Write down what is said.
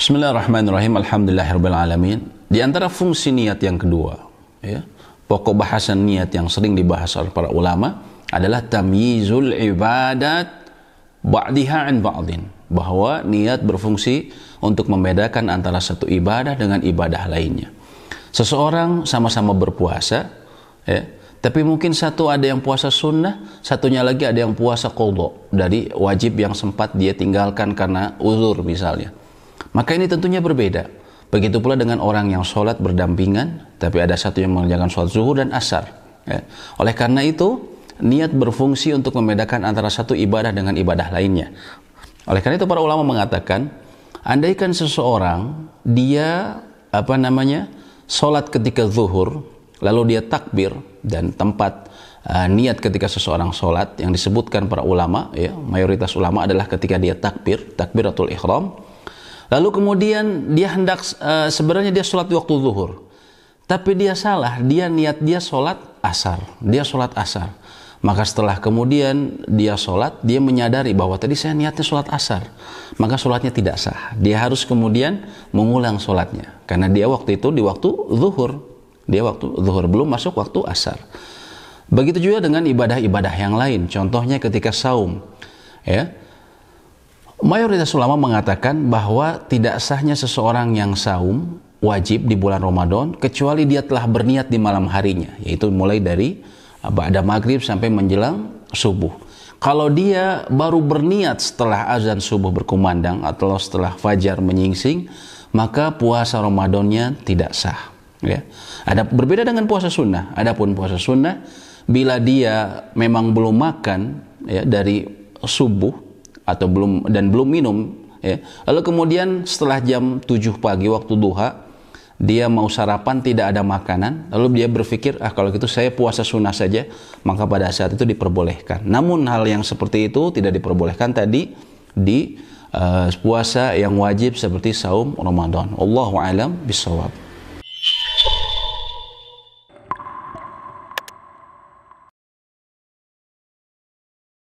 Bismillahirrahmanirrahim. Alhamdulillahirabbil alamin. Di antara fungsi niat yang kedua, ya, pokok bahasan niat yang sering dibahas oleh para ulama adalah tamyizul ibadat ba'diha an ba'din, bahwa niat berfungsi untuk membedakan antara satu ibadah dengan ibadah lainnya. Seseorang sama-sama berpuasa, ya, tapi mungkin satu ada yang puasa sunnah, satunya lagi ada yang puasa qadha dari wajib yang sempat dia tinggalkan karena uzur misalnya. Maka ini tentunya berbeda. Begitu pula dengan orang yang sholat berdampingan, tapi ada satu yang mengerjakan sholat zuhur dan asar. Ya. Oleh karena itu, niat berfungsi untuk membedakan antara satu ibadah dengan ibadah lainnya. Oleh karena itu para ulama mengatakan, andaikan seseorang dia sholat ketika zuhur, lalu dia takbir, dan tempat niat ketika seseorang sholat yang disebutkan para ulama, ya, mayoritas ulama adalah ketika dia takbiratul ihram. Lalu kemudian dia hendak sebenarnya dia sholat di waktu zuhur, tapi dia salah, niat dia sholat asar, Maka setelah kemudian dia sholat, dia menyadari bahwa tadi saya niatnya sholat asar, maka sholatnya tidak sah. Dia harus kemudian mengulang sholatnya, karena dia waktu itu di waktu zuhur, belum masuk waktu asar. Begitu juga dengan ibadah-ibadah yang lain, contohnya ketika saum, ya. Mayoritas ulama mengatakan bahwa tidak sahnya seseorang yang saum wajib di bulan Ramadan kecuali dia telah berniat di malam harinya, yaitu mulai dari ba'da maghrib sampai menjelang subuh. Kalau dia baru berniat setelah azan subuh berkumandang atau setelah fajar menyingsing, maka puasa Ramadannya tidak sah. Ya. Ada berbeda dengan puasa sunnah. Adapun puasa sunnah, bila dia memang belum makan, ya, dari subuh atau belum minum, ya. Lalu kemudian setelah jam 7 pagi waktu duha dia mau sarapan, tidak ada makanan, lalu dia berpikir, kalau gitu saya puasa sunnah saja, maka pada saat itu diperbolehkan. Namun hal yang seperti itu tidak diperbolehkan tadi di puasa yang wajib seperti saum Ramadan. Wallahu a'lam bishawab.